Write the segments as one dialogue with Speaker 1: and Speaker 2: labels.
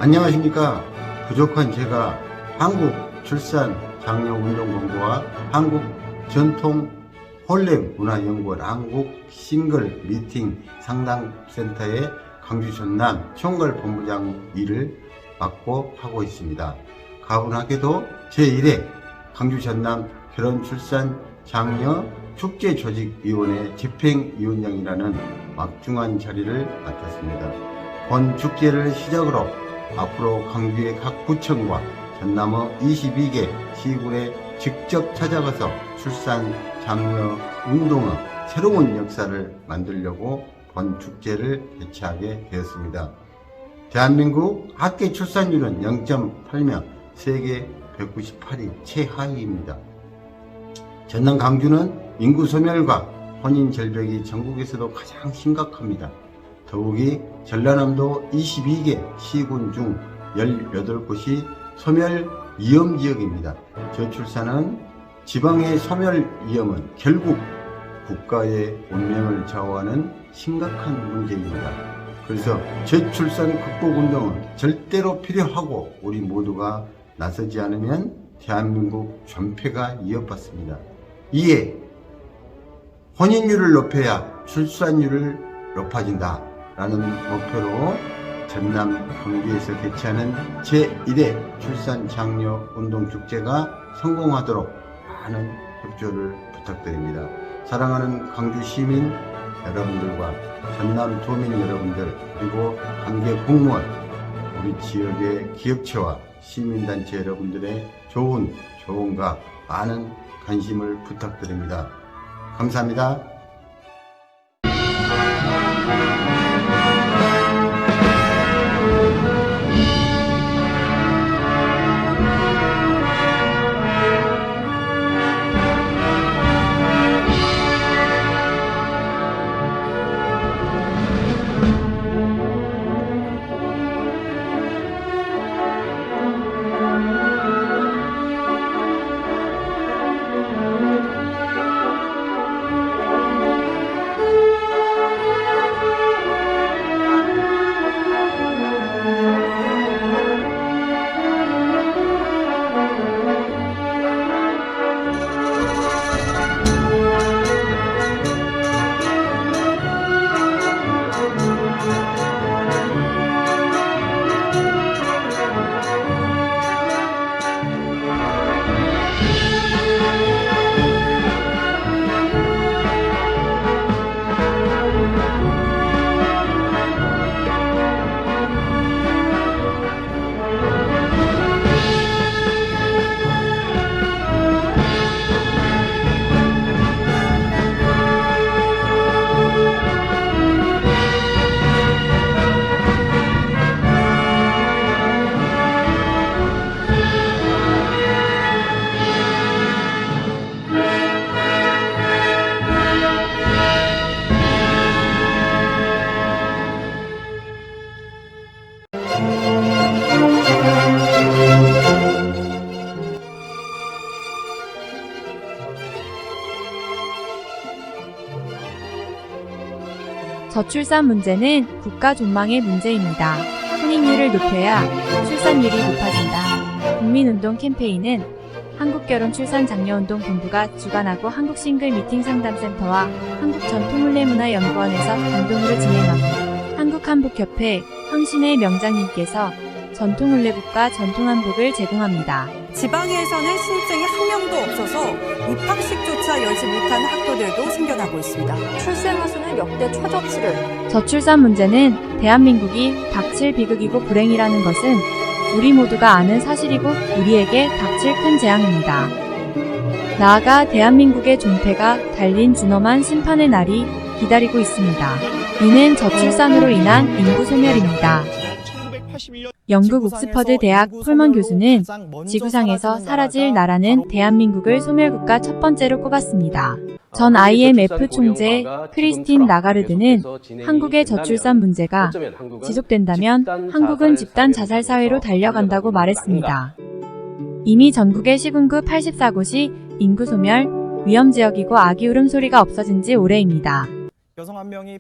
Speaker 1: 안녕하십니까. 부족한 제가 한국출산장려운동본부와 한국전통혼례문화연구원 한국싱글미팅 상담센터의 강주 전남 총괄본부장 일을 맡고 하고 있습니다. 가분하게도 제1회 강주 전남 결혼출산장려 축제조직위원회 집행위원장이라는 막중한 자리를 맡았습니다. 본 축제를 시작으로 앞으로 강주의 각 구청과 전남의 22개 시군에 직접 찾아가서 출산 장려 운동의 새로운 역사를 만들려고 본 축제를 개최하게 되었습니다. 대한민국 합계 출산율은 0.8명, 세계 198위 최하위입니다. 전남 강주는 인구 소멸과 혼인 절벽이 전국에서도 가장 심각합니다. 더욱이 전라남도 22개 시군 중 18곳이 소멸 위험 지역입니다. 저출산은 지방의 소멸 위험은 결국 국가의 운명을 좌우하는 심각한 문제입니다. 그래서 저출산 극복 운동은 절대로 필요하고 우리 모두가 나서지 않으면 대한민국 존폐가 위협받습니다. 이에 혼인율을 높여야 출산율을 높아진다 라는 목표로 전남 강주에서 개최하는 제1회 출산장려 운동축제가 성공하도록 많은 협조를 부탁드립니다. 사랑하는 강주 시민 여러분들과 전남 도민 여러분들 그리고 관계 공무원 우리 지역의 기업체와 시민단체 여러분들의 좋은 조언과 많은 관심을 부탁드립니다. 감사합니다.
Speaker 2: 저출산 문제는 국가 존망의 문제입니다. 혼인율을 높여야 출산율이 높아진다. 국민운동 캠페인은 한국결혼출산장려운동본부가 주관하고 한국싱글미팅상담센터와 한국전통혼례문화연구원에서 공동으로 진행하고 한국한복협회 황신혜 명장님께서 전통혼례복과 전통한복을 제공합니다.
Speaker 3: 지방에서는 신입생이 한 명도 없어서 입학식조차 열지 못하는 학교들도 생겨나고 있습니다.
Speaker 4: 출생아 수는 역대 최저치를.
Speaker 2: 저출산 문제는 대한민국이 닥칠 비극이고 불행이라는 것은 우리 모두가 아는 사실이고 우리에게 닥칠 큰 재앙입니다. 나아가 대한민국의 존폐가 달린 준엄한 심판의 날이 기다리고 있습니다. 이는 저출산으로 인한 인구 소멸입니다. 영국 옥스퍼드 대학 폴먼 교수는 지구상에서 사라질 나라는 대한민국을 소멸국가 첫 번째로 꼽았습니다. 전 IMF 총재 크리스틴 라가르드는 한국의 저출산 문제가 지속된다면 한국은 집단 자살 사회로 달려간다고 말했습니다. 이미 전국의 시군구 84곳이 인구 소멸, 위험 지역이고 아기 울음소리가 없어진 지 오래입니다.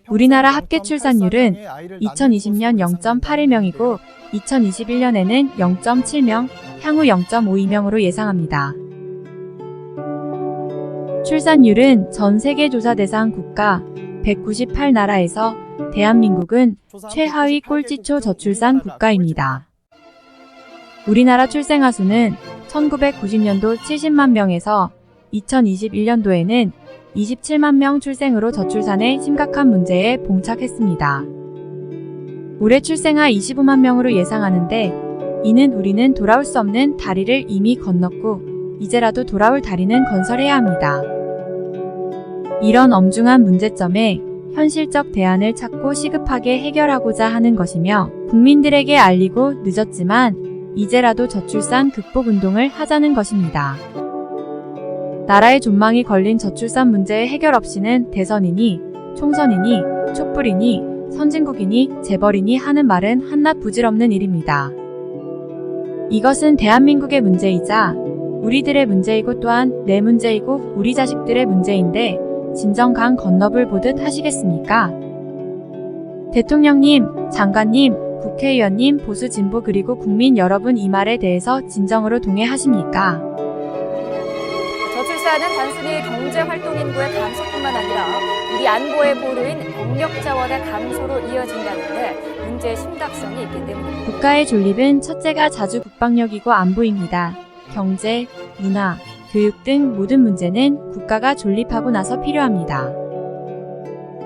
Speaker 2: 우리나라 합계 출산율은 2020년 0.81명이고 2021년에는 0.7명, 향후 0.52명으로 예상합니다. 출산율은 전 세계 조사 대상 국가 198나라에서 대한민국은 최하위 꼴찌초 저출산 국가입니다. 우리나라 출생아 수는 1990년도 70만 명에서 2021년도에는 27만 명 출생으로 저출산의 심각한 문제에 봉착했습니다. 올해 출생아 25만 명으로 예상하는데 이는 우리는 돌아올 수 없는 다리를 이미 건넜고 이제라도 돌아올 다리는 건설해야 합니다. 이런 엄중한 문제점에 현실적 대안을 찾고 시급하게 해결하고자 하는 것이며 국민들에게 알리고 늦었지만 이제라도 저출산 극복 운동을 하자는 것입니다. 나라의 존망이 걸린 저출산 문제의 해결 없이는 대선이니 총선이니 촛불이니 선진국이니 재벌이니 하는 말은 한낱 부질없는 일입니다. 이것은 대한민국의 문제이자 우리들의 문제이고 또한 내 문제이고 우리 자식들의 문제인데 진정 강 건너불 보듯 하시겠습니까? 대통령님, 장관님, 국회의원님, 보수 진보 그리고 국민 여러분 이 말에 대해서 진정으로 동의하십니까?
Speaker 4: 저출산은 단순히 경제활동 인구의 감소뿐만 아니라 우리 안보의 보루인 병력 자원의 감소로 이어진다는데 문제의 심각성이 있기 때문입니다.
Speaker 2: 국가의 존립은 첫째가 자주 국방력이고 안보입니다. 경제, 문화, 교육 등 모든 문제는 국가가 존립하고 나서 필요합니다.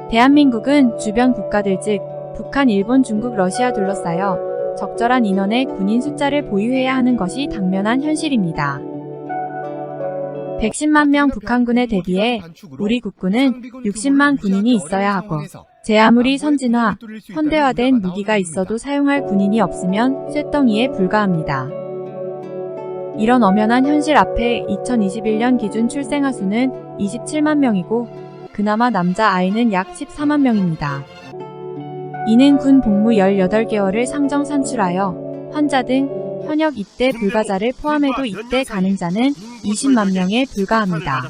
Speaker 2: 대한민국은 주변 국가들 즉 북한, 일본, 중국, 러시아 둘러싸여 적절한 인원의 군인 숫자를 보유해야 하는 것이 당면한 현실입니다. 110만 명 북한군에 대비해 우리 국군은 60만 군인이 있어야 하고 제 아무리 선진화, 현대화된 무기가 있어도 사용할 군인이 없으면 쇳덩이에 불과합니다. 이런 엄연한 현실 앞에 2021년 기준 출생아 수는 27만 명이고 그나마 남자 아이는 약 14만 명입니다. 이는 군 복무 18개월을 상정 산출하여 환자 등 현역 입대 불가자를 포함해도 입대 가능자는 20만 명에 불과합니다.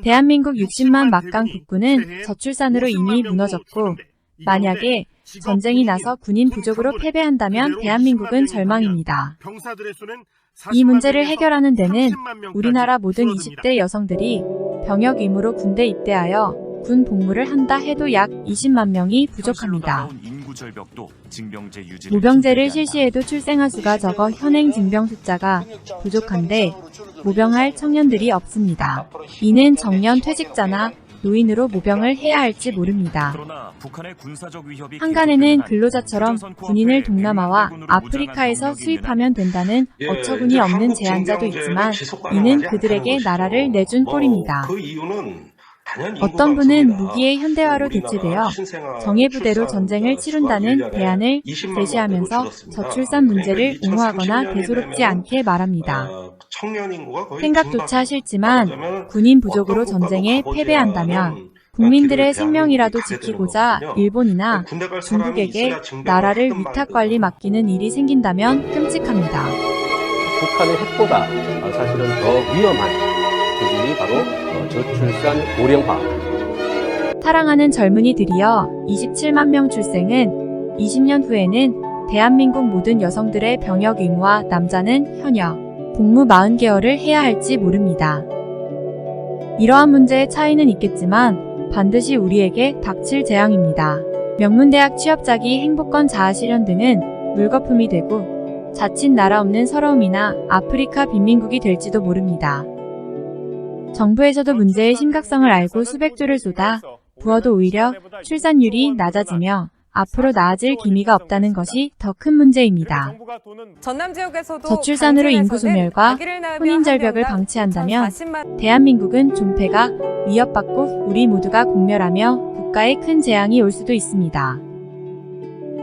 Speaker 2: 대한민국 60만 막강 국군은 저출산으로 이미 무너졌고 만약에 전쟁이 나서 군인 부족으로 패배한다면 대한민국은 절망입니다. 이 문제를 해결하는 데는 우리나라 모든 20대 여성들이 병역 의무로 군대 입대하여 군 복무를 한다 해도 약 20만 명이 부족합니다. 모병제를 실시해도 출생아 수가 적어 현행 징병 숫자가 부족한데 모병할 청년들이 없습니다. 이는 정년 퇴직자나 노인으로 모병을 해야 할지 모릅니다. 한간에는 근로자처럼 군인을 동남아와 아프리카에서 수입하면 된다는 어처구니 없는 제안자도 있지만 이는 그들에게 나라를 내준 꼴입니다. 어떤 분은 무기의 현대화로 대체되어 정예부대로 전쟁을 치룬다는 대안을 제시하면서 저출산 문제를 옹호하거나 대수롭지 않게 말합니다. 생각조차 싫지만 군인 부족으로 전쟁에 패배한다면 국민들의 생명이라도 지키고자 일본이나 중국에게 나라를 위탁관리 맡기는 일이 생긴다면 끔찍합니다.
Speaker 5: 북한의 핵보다 사실은 더 위험한 부분이 바로 저출산 고령화.
Speaker 2: 사랑하는 젊은이들이여 27만 명 출생은 20년 후에는 대한민국 모든 여성들의 병역 의무와 남자는 현역 복무 40개월을 해야 할지 모릅니다. 이러한 문제의 차이는 있겠지만 반드시 우리에게 닥칠 재앙입니다. 명문대학 취업자기, 행복권 자아실현 등은 물거품이 되고 자칫 나라 없는 서러움이나 아프리카 빈민국이 될지도 모릅니다. 정부에서도 문제의 심각성을 알고 수백조를 쏟아 부어도 오히려 출산율이 낮아지며 앞으로 나아질 기미가 없다는 것이 더 큰 문제입니다.
Speaker 3: 전남 지역에서도
Speaker 2: 저출산으로 인구 소멸과 혼인 절벽을 방치한다면 대한민국은 존폐가 위협받고 우리 모두가 공멸하며 국가에 큰 재앙이 올 수도 있습니다.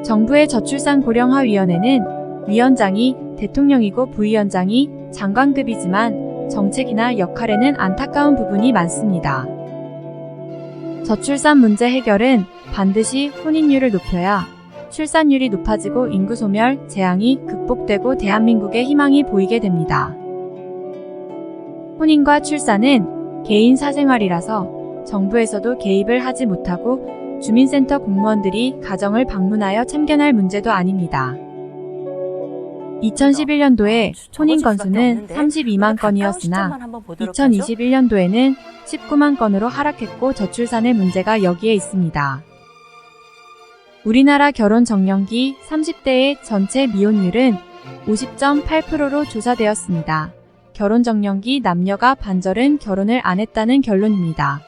Speaker 2: 정부의 저출산 고령화위원회는 위원장이 대통령이고 부위원장이 장관급이지만 정책이나 역할에는 안타까운 부분이 많습니다. 저출산 문제 해결은 반드시 혼인율을 높여야 출산율이 높아지고 인구 소멸, 재앙이 극복되고 대한민국의 희망이 보이게 됩니다. 혼인과 출산은 개인 사생활이라서 정부에서도 개입을 하지 못하고 주민센터 공무원들이 가정을 방문하여 참견할 문제도 아닙니다. 2011년도에 혼인 건수는 32만 건이었으나 2021년도에는 19만 건으로 하락했고 저출산의 문제가 여기에 있습니다. 우리나라 결혼 정년기 30대의 전체 미혼율은 50.8%로 조사되었습니다. 결혼 정년기 남녀가 반절은 결혼을 안 했다는 결론입니다.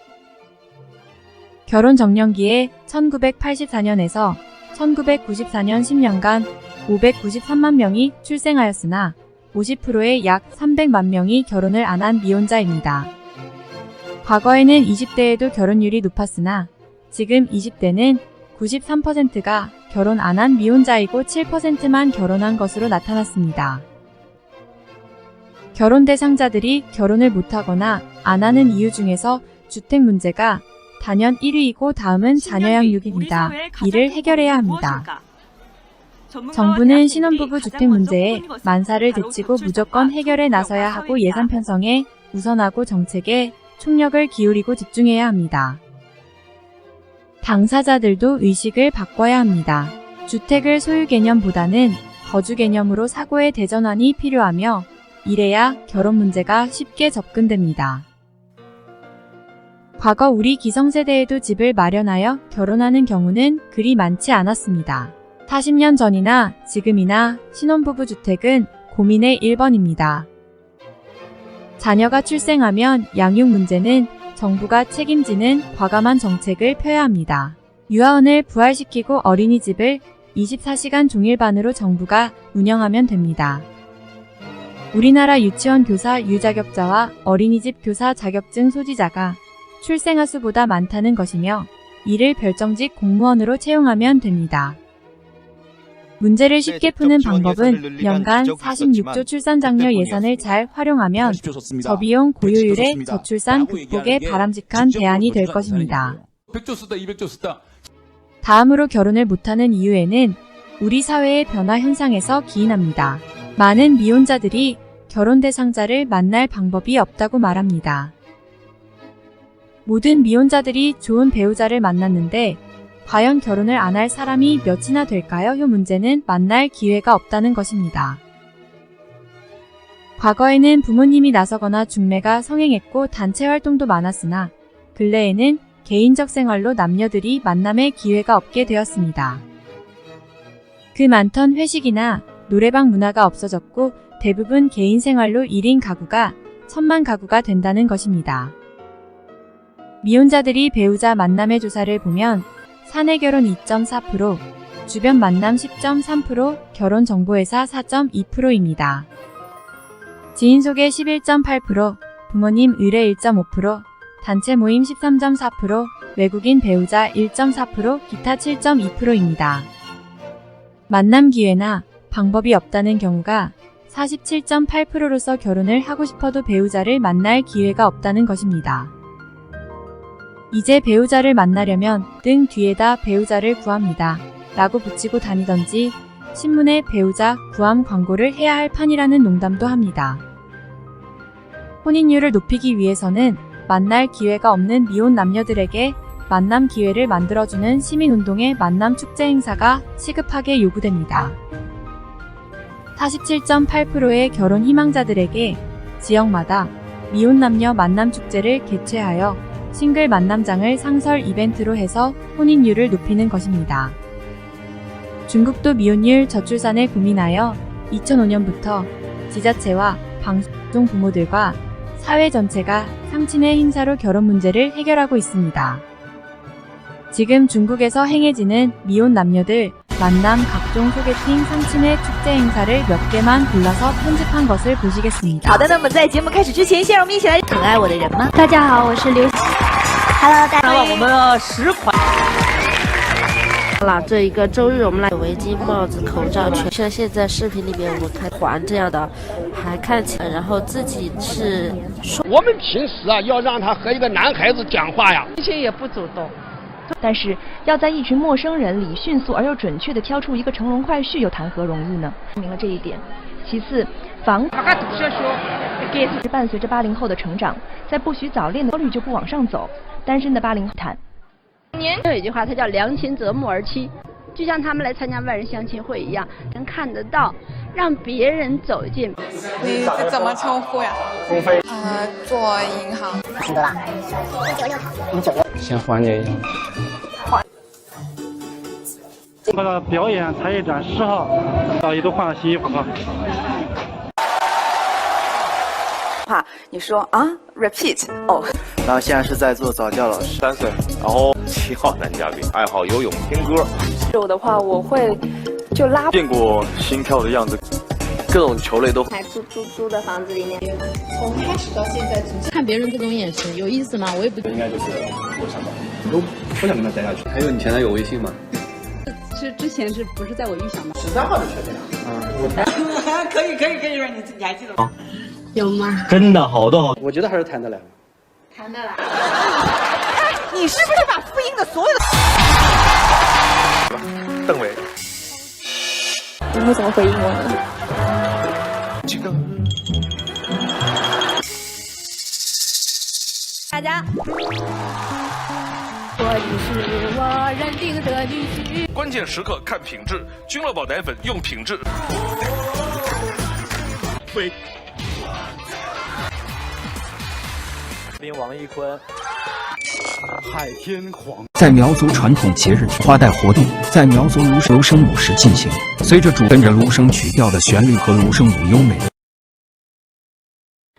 Speaker 2: 결혼 정년기에 1984년에서 1994년 10년간 593만 명이 출생하였으나 50%의 약 300만 명이 결혼을 안 한 미혼자입니다. 과거에는 20대에도 결혼율이 높았으나 지금 20대는 93%가 결혼 안 한 미혼자이고 7%만 결혼한 것으로 나타났습니다. 결혼 대상자들이 결혼을 못하거나 안 하는 이유 중에서 주택 문제가 단연 1위이고 다음은 자녀 양육입니다. 이를 해결해야 합니다. 정부는 신혼부부 주택 문제에 만사를 제치고 무조건 해결에 나서야 하고 예산 편성에 우선하고 정책에 총력을 기울이고 집중해야 합니다. 당사자들도 의식을 바꿔야 합니다. 주택을 소유 개념보다는 거주 개념으로 사고의 대전환이 필요하며 이래야 결혼 문제가 쉽게 접근됩니다. 과거 우리 기성세대에도 집을 마련하여 결혼하는 경우는 그리 많지 않았습니다. 40년 전이나 지금이나 신혼부부 주택은 고민의 1번입니다. 자녀가 출생하면 양육 문제는 정부가 책임지는 과감한 정책을 펴야 합니다. 유아원을 부활시키고 어린이집을 24시간 종일반으로 정부가 운영하면 됩니다. 우리나라 유치원 교사 유자격자와 어린이집 교사 자격증 소지자가 출생아 수보다 많다는 것이며 이를 별정직 공무원으로 채용하면 됩니다. 문제를 쉽게 푸는 방법은 연간 46조 출산장려 예산을 잘 활용하면 저비용 고효율의 저출산 극복에 바람직한 대안이 될 것입니다.
Speaker 6: 100조 쓰다 200조 쓰다.
Speaker 2: 다음으로 결혼을 못하는 이유에는 우리 사회의 변화 현상에서 기인합니다. 많은 미혼자들이 결혼 대상자를 만날 방법이 없다고 말합니다. 모든 미혼자들이 좋은 배우자를 만났는데 과연 결혼을 안 할 사람이 몇이나 될까요? 이 문제는 만날 기회가 없다는 것입니다. 과거에는 부모님이 나서거나 중매가 성행했고 단체 활동도 많았으나 근래에는 개인적 생활로 남녀들이 만남의 기회가 없게 되었습니다. 그 많던 회식이나 노래방 문화가 없어졌고 대부분 개인 생활로 1인 가구가 1000만 가구가 된다는 것입니다. 미혼자들이 배우자 만남의 조사를 보면 사내 결혼 2.4%, 주변 만남 10.3%, 결혼 정보회사 4.2%입니다. 지인 소개 11.8%, 부모님 의뢰 1.5%, 단체 모임 13.4%, 외국인 배우자 1.4%, 기타 7.2%입니다. 만남 기회나 방법이 없다는 경우가 47.8%로서 결혼을 하고 싶어도 배우자를 만날 기회가 없다는 것입니다. 이제 배우자를 만나려면 등 뒤에다 배우자를 구합니다. 라고 붙이고 다니던지 신문에 배우자 구함 광고를 해야 할 판이라는 농담도 합니다. 혼인율을 높이기 위해서는 만날 기회가 없는 미혼 남녀들에게 만남 기회를 만들어주는 시민운동의 만남 축제 행사가 시급하게 요구됩니다. 47.8%의 결혼 희망자들에게 지역마다 미혼 남녀 만남 축제를 개최하여 싱글 만남장을 상설 이벤트로 해서 혼인율을 높이는 것입니다. 중국도 미혼율 저출산에 고민하여 2005년부터 지자체와 방송 부모들과 사회 전체가 상친의 행사로 결혼 문제를 해결하고 있습니다. 지금 중국에서 행해지는 미혼 남녀들 만남 각종 소개팅 상친의 축제 행사를 몇 개만 골라서 편집한 것을 보시겠습니다.
Speaker 7: 好的，那么在节目开始之前，先让我们一起来很爱我的人吗？大家好，我是刘。Hello， 大家好。我们的10款。了这一个周日，我们来围巾、帽子、口罩，全像现在视频里面我们看环这样的，还看起来，然后自己是。
Speaker 8: 我们平时啊，要让他和一个男孩子讲话呀，
Speaker 9: 心情也不主动。但是要在一群陌生人里迅速而又准确地挑出一个乘龙快婿，又谈何容易呢？证明了这一点。其次，防。伴随着80后的成长，在不许早恋的焦虑就不往上走，单身的80后谈。
Speaker 6: 有一句话，它叫良禽择木而栖，就像他们来参加万人相亲会一样，能看得到，让别人走进。
Speaker 10: 你怎么称呼呀？
Speaker 11: 鸿飞。
Speaker 10: 做银行。
Speaker 11: 挺多吧？096。
Speaker 5: 先缓解一下。
Speaker 12: 那个表演才艺展10号，大家都换了新衣服哈。
Speaker 10: 你说啊 ，repeat 哦。
Speaker 13: 然后现在是在做早教老师，3岁，然后7号男嘉宾，爱好游泳、听歌。
Speaker 14: 我的话，我会就拉。
Speaker 13: 见过心跳的样子，各种球类都。
Speaker 6: 还租的房子里面，
Speaker 15: 从开始到现在，看别人这种眼神有意思吗？我也不。
Speaker 16: 应该就是我想的，都不想跟他待下去。
Speaker 5: 还有你前男友微信吗？
Speaker 6: 是之前是不是在我预想的
Speaker 11: ？13号就确定了。
Speaker 10: 可以，你还记得吗？
Speaker 6: 有吗？
Speaker 16: 真的好多好，
Speaker 5: 我觉得还是谈得来。
Speaker 6: 谈得来。
Speaker 10: 你是不是把复印的所有
Speaker 13: 的？邓伟。
Speaker 14: 你会怎么回应我呢？
Speaker 4: 大家。
Speaker 6: 我是我认定的女婿。
Speaker 17: 关键时刻看品质，君乐宝奶粉用品质。
Speaker 13: 对。王一坤。
Speaker 16: 海天黄。
Speaker 18: 在苗族传统节日花带活动在苗族芦笙舞时进行，随着跟着芦笙曲调的旋律和芦笙舞优美的。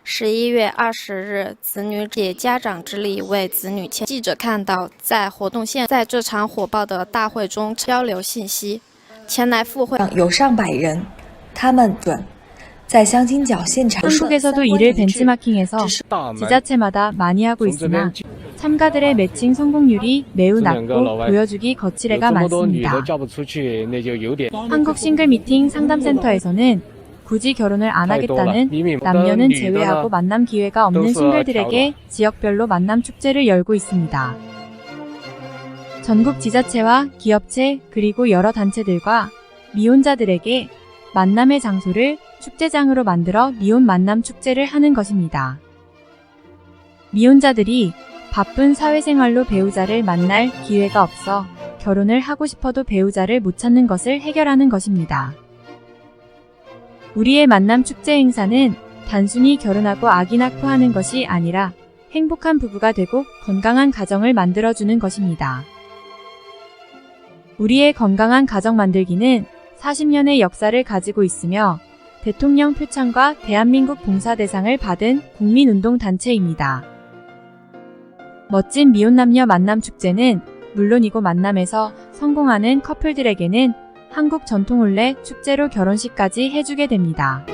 Speaker 19: 11月20日，子女借家长之力为子女签。记者看到，在活动现在这场火爆的大会中交流信息，前来赴会
Speaker 20: 有上百人，他们在相亲角现场。
Speaker 2: 한국에서도 이를 벤치마킹해서 지자체마다 많이 하고 있으나 참가들의 매칭 성공률이 매우 낮고 보여주기 거칠애가 많습니다. 한국 싱글 미팅 상담센터에서는 굳이 결혼을 안 하겠다는 남녀는 제외하고 만남 기회가 없는 싱글들에게 지역별로 만남 축제를 열고 있습니다. 전국 지자체와 기업체 그리고 여러 단체들과 미혼자들에게 만남의 장소를 축제장으로 만들어 미혼 만남 축제를 하는 것입니다. 미혼자들이 바쁜 사회생활로 배우자를 만날 기회가 없어 결혼을 하고 싶어도 배우자를 못 찾는 것을 해결하는 것입니다. 우리의 만남 축제 행사는 단순히 결혼하고 아기 낳고 하는 것이 아니라 행복한 부부가 되고 건강한 가정을 만들어주는 것입니다. 우리의 건강한 가정 만들기는 40년의 역사를 가지고 있으며 대통령 표창과 대한민국 봉사대상을 받은 국민운동단체입니다. 멋진 미혼남녀 만남축제는 물론이고 만남에서 성공하는 커플들에게는 한국 전통혼례 축제로 결혼식까지 해주게 됩니다.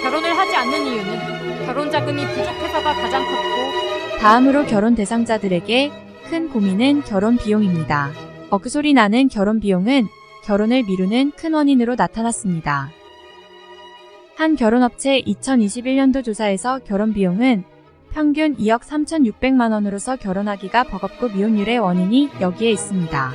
Speaker 4: 결혼을 하지 않는 이유는 결혼 자금이 부족해서가 가장 컸고
Speaker 2: 다음으로 결혼 대상자들에게 큰 고민은 결혼 비용입니다. 억소리 나는 결혼 비용은 결혼을 미루는 큰 원인으로 나타났습니다. 한 결혼업체 2021년도 조사에서 결혼 비용은 평균 2억 3,600만 원으로서 결혼하기가 버겁고 미혼율의 원인이 여기에 있습니다.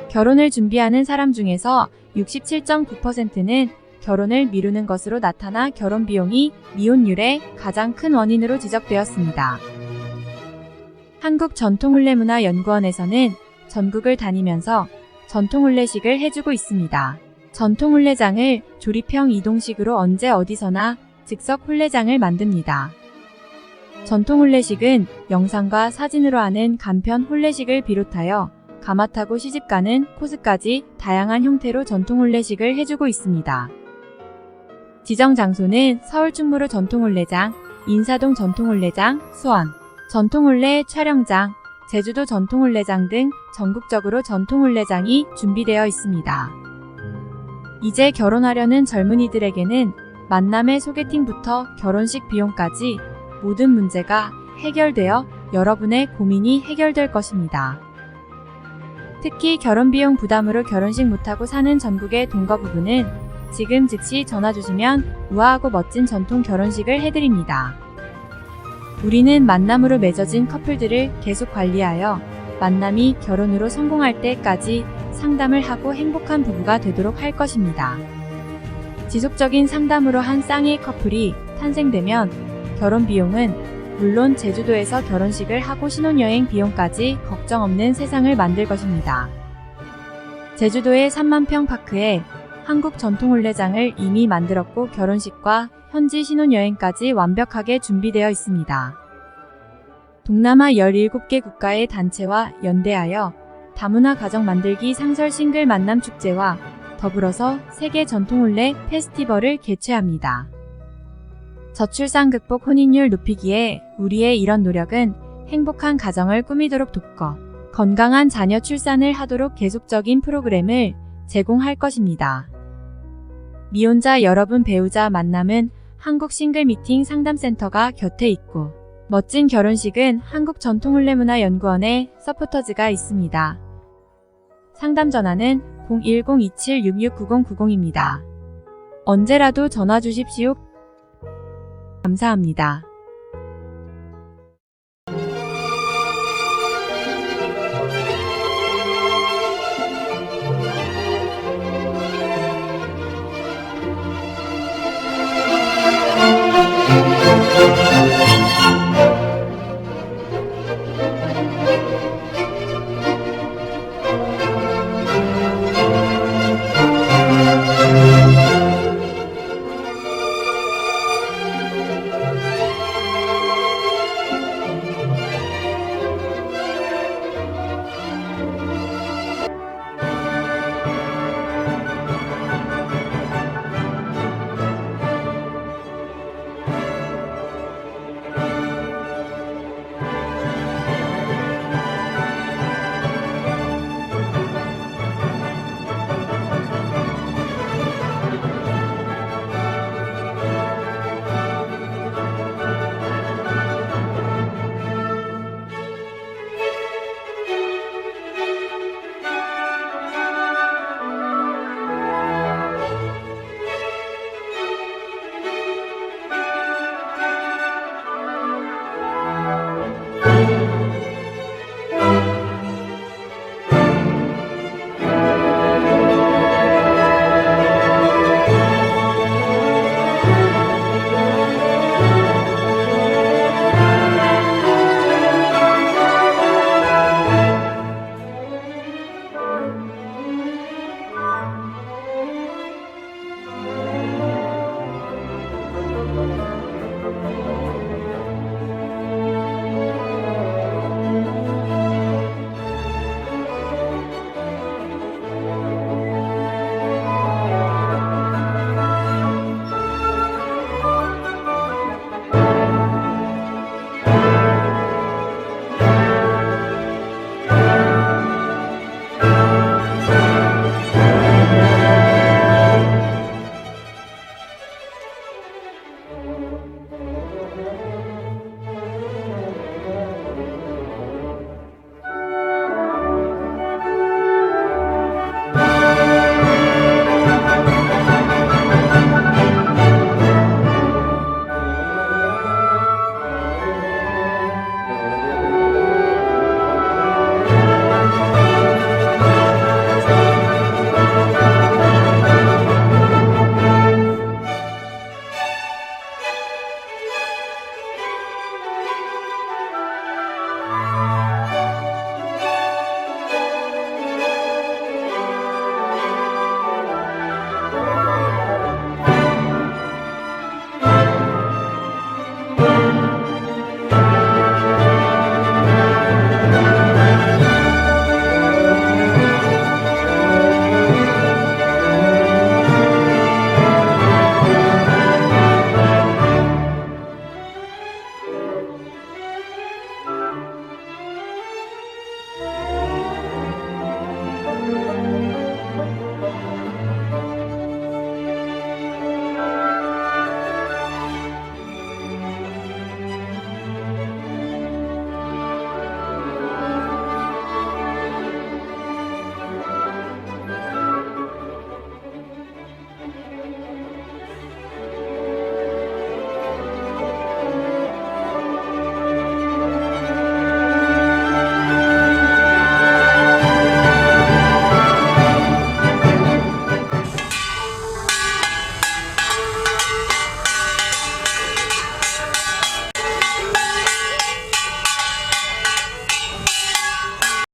Speaker 2: 결혼을 준비하는 사람 중에서 67.9%는 결혼을 미루는 것으로 나타나 결혼 비용이 미혼율의 가장 큰 원인으로 지적되었습니다. 한국전통혼례문화연구원에서는 전국을 다니면서 전통혼례식을 해주고 있습니다. 전통혼례장을 조립형 이동식으로 언제 어디서나 즉석 혼례장을 만듭니다. 전통혼례식은 영상과 사진으로 하는 간편 혼례식을 비롯하여 가마타고 시집가는 코스까지 다양한 형태로 전통혼례식을 해주고 있습니다. 지정 장소는 서울 충무로 전통혼례장, 인사동 전통혼례장, 수원 전통혼례 촬영장, 제주도 전통혼례장 등 전국적으로 전통혼례장이 준비되어 있습니다. 이제 결혼하려는 젊은이들에게는 만남의 소개팅부터 결혼식 비용까지 모든 문제가 해결되어 여러분의 고민이 해결될 것입니다. 특히 결혼비용 부담으로 결혼식 못하고 사는 전국의 동거 부부는 지금 즉시 전화 주시면 우아하고 멋진 전통 결혼식을 해드립니다. 우리는 만남으로 맺어진 커플들을 계속 관리하여 만남이 결혼으로 성공할 때까지 상담을 하고 행복한 부부가 되도록 할 것입니다. 지속적인 상담으로 한 쌍의 커플이 탄생되면 결혼 비용은 물론 제주도에서 결혼식을 하고 신혼여행 비용까지 걱정 없는 세상을 만들 것입니다. 제주도의 3만 평 파크에 한국 전통혼례장을 이미 만들었고 결혼식과 현지 신혼여행까지 완벽하게 준비되어 있습니다. 동남아 17개 국가의 단체와 연대하여 다문화 가정 만들기 상설 싱글 만남 축제와 더불어서 세계 전통혼례 페스티벌을 개최합니다. 저출산 극복 혼인율 높이기에 우리의 이런 노력은 행복한 가정을 꾸미도록 돕고 건강한 자녀 출산을 하도록 계속적인 프로그램을 제공할 것입니다. 미혼자 여러분 배우자 만남은 한국 싱글 미팅 상담센터가 곁에 있고 멋진 결혼식은 한국 전통혼례문화연구원의 서포터즈가 있습니다. 상담 전화는 010-2766-9090입니다. 언제라도 전화 주십시오. 감사합니다.